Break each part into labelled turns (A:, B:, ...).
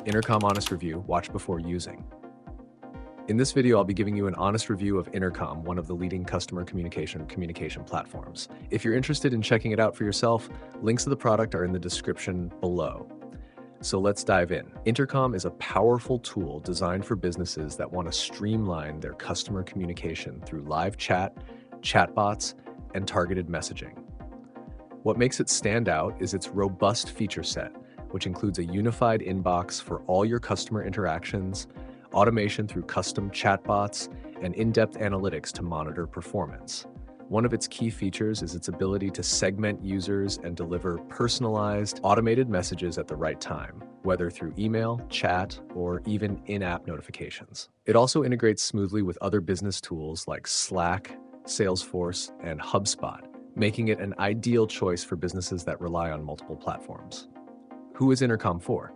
A: Intercom Honest Review, watch before using. In this video, I'll be giving you an honest review of Intercom, one of the leading customer communication platforms. If you're interested in checking it out for yourself, links to the product are in the description below. So let's dive in. Intercom is a powerful tool designed for businesses that want to streamline their customer communication through live chat, chatbots, and targeted messaging. What makes it stand out is its robust feature set, which includes a unified inbox for all your customer interactions, automation through custom chatbots, and in-depth analytics to monitor performance. One of its key features is its ability to segment users and deliver personalized, automated messages at the right time, whether through email, chat, or even in-app notifications. It also integrates smoothly with other business tools like Slack, Salesforce, and HubSpot, making it an ideal choice for businesses that rely on multiple platforms. Who is Intercom for?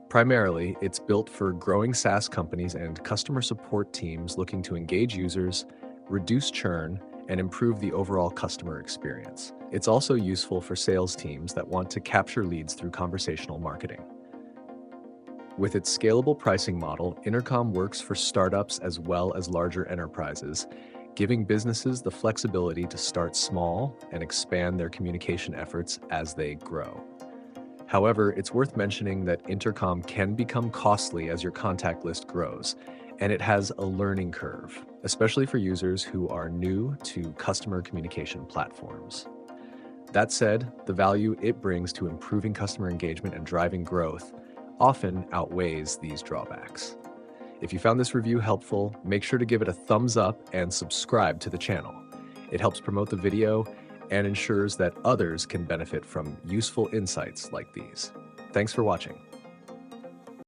A: Primarily, it's built for growing SaaS companies and customer support teams looking to engage users, reduce churn, and improve the overall customer experience. It's also useful for sales teams that want to capture leads through conversational marketing. With its scalable pricing model, Intercom works for startups as well as larger enterprises, giving businesses the flexibility to start small and expand their communication efforts as they grow. However, it's worth mentioning that Intercom can become costly as your contact list grows, and it has a learning curve, especially for users who are new to customer communication platforms. That said, the value it brings to improving customer engagement and driving growth often outweighs these drawbacks. If you found this review helpful, make sure to give it a thumbs up and subscribe to the channel. It helps promote the video and ensures that others can benefit from useful insights like these. Thanks for watching.